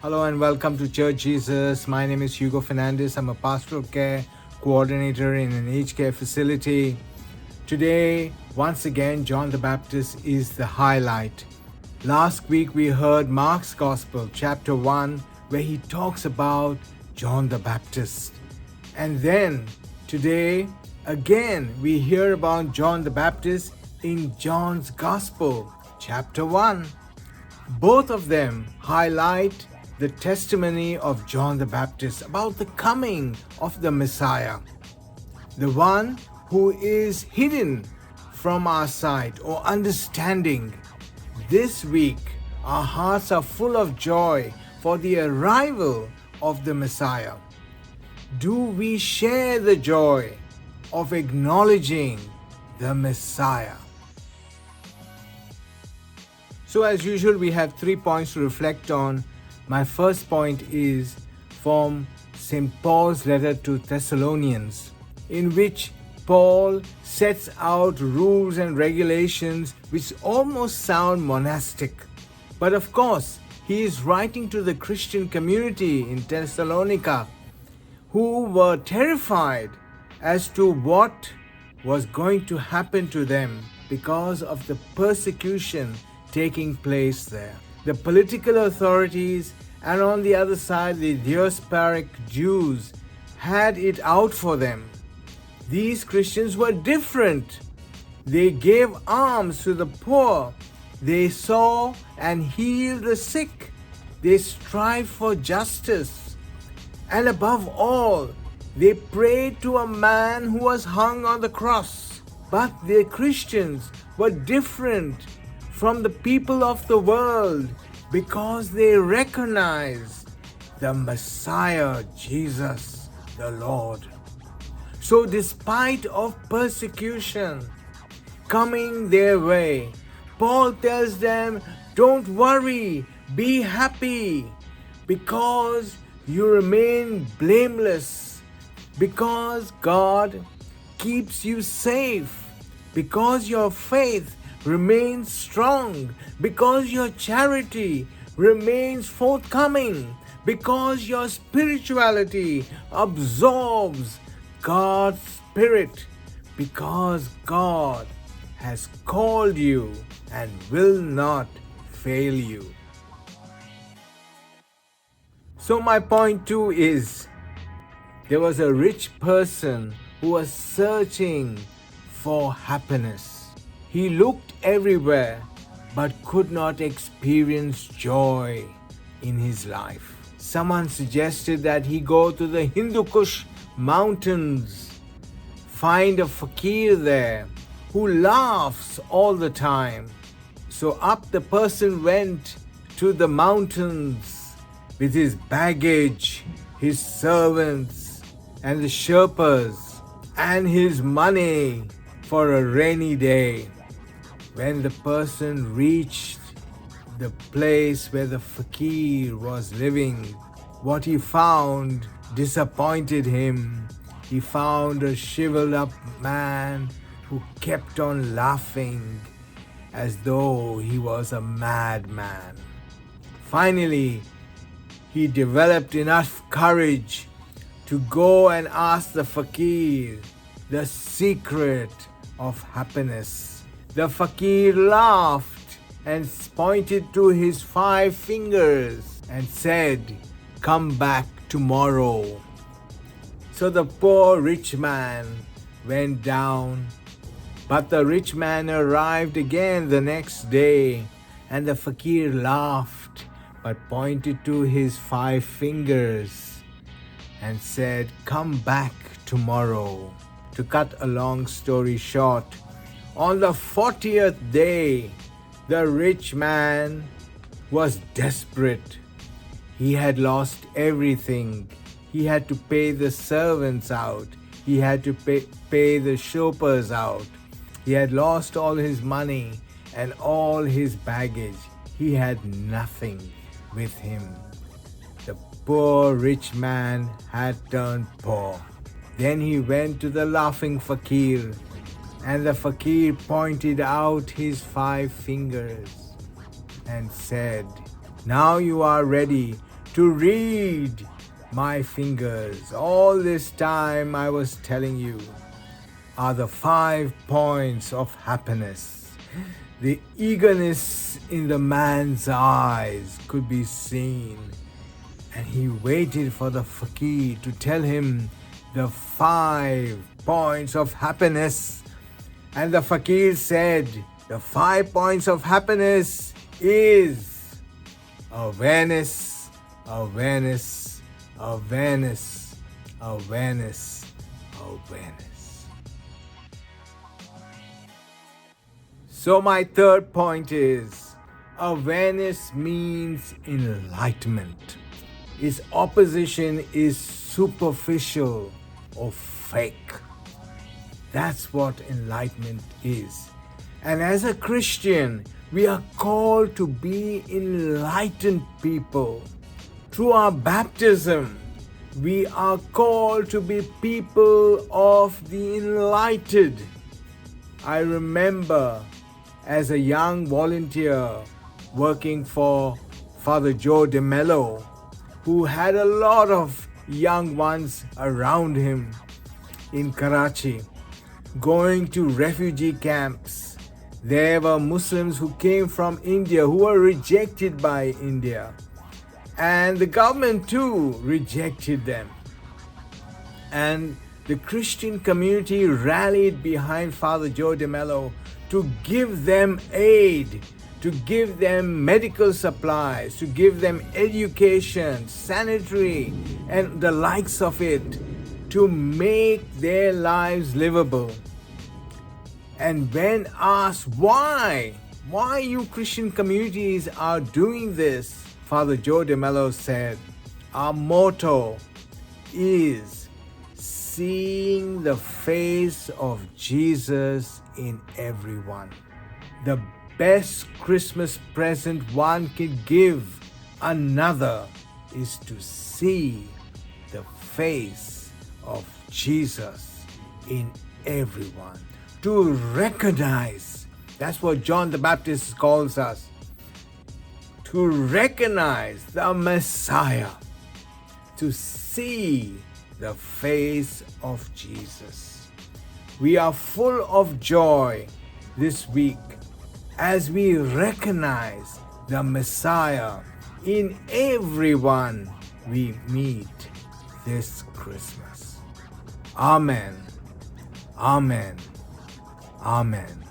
Hello and welcome to Church Jesus. My name is Hugo Fernandez. I'm a pastoral care coordinator in an aged care facility. Today, once again, John the Baptist is the highlight. Last week we heard Mark's Gospel, chapter 1, where he talks about John the Baptist. And then today, again, we hear about John the Baptist in John's Gospel, chapter 1. Both of them highlight the testimony of John the Baptist about the coming of the Messiah, the one who is hidden from our sight or understanding. This week, our hearts are full of joy for the arrival of the Messiah. Do we share the joy of acknowledging the Messiah? So as usual, we have 3 points to reflect on. My first point is from St. Paul's letter to Thessalonians, in which Paul sets out rules and regulations which almost sound monastic. But of course, he is writing to the Christian community in Thessalonica, who were terrified as to what was going to happen to them because of the persecution taking place there. The political authorities and on the other side the diasporic Jews had it out for them. These Christians were different. They gave alms to the poor. They saw and healed the sick. They strived for justice. And above all, they prayed to a man who was hung on the cross. But the Christians were different from the people of the world because they recognized the Messiah, Jesus, the Lord. So despite of persecution coming their way, Paul tells them, don't worry, be happy, because you remain blameless, because God keeps you safe, because your faith remains strong, because your charity remains forthcoming, because your spirituality absorbs God's Spirit, because God has called you and will not fail you. So my point 2 is, there was a rich person who was searching for happiness. He looked everywhere but could not experience joy in his life. Someone suggested that he go to the Hindu Kush mountains, find a fakir there who laughs all the time. So up the person went to the mountains with his baggage, his servants and the Sherpas and his money for a rainy day. When the person reached the place where the fakir was living, what he found disappointed him. He found a shriveled up man who kept on laughing as though he was a madman. Finally, he developed enough courage to go and ask the fakir the secret of happiness. The fakir laughed and pointed to his 5 fingers and said, "Come back tomorrow." So the poor rich man went down, but the rich man arrived again the next day, and the fakir laughed but pointed to his 5 fingers and said, "Come back tomorrow." To cut a long story short, on the 40th day, the rich man was desperate. He had lost everything. He had to pay the servants out. He had to pay the shoppers out. He had lost all his money and all his baggage. He had nothing with him. The poor rich man had turned poor. Then he went to the laughing fakir, and the fakir pointed out his 5 fingers and said, "Now you are ready to read my fingers. All this time I was telling you are the 5 points of happiness. The eagerness in the man's eyes could be seen, and he waited for the fakir to tell him the 5 points of happiness. And the fakir said, the 5 points of happiness is awareness, awareness, awareness, awareness, awareness. So my third point is, awareness means enlightenment. Its opposition is superficial or fake. That's what enlightenment is. And as a Christian, we are called to be enlightened people. Through our baptism, we are called to be people of the enlightened. I remember as a young volunteer working for Father Joe DeMello, who had a lot of young ones around him in Karachi, going to refugee camps. There were Muslims who came from India who were rejected by India, and the government too rejected them. And the Christian community rallied behind Father Joe DeMello to give them aid, to give them medical supplies, to give them education, sanitary, and the likes of it, to make their lives livable. And when asked why you Christian communities are doing this, Father Joe DeMello said, our motto is seeing the face of Jesus in everyone. The best Christmas present one can give another is to see the face of Jesus in everyone. To recognize, that's what John the Baptist calls us, to recognize the Messiah, to see the face of Jesus. We are full of joy this week as we recognize the Messiah in everyone we meet this Christmas. Amen. Amen. Amen.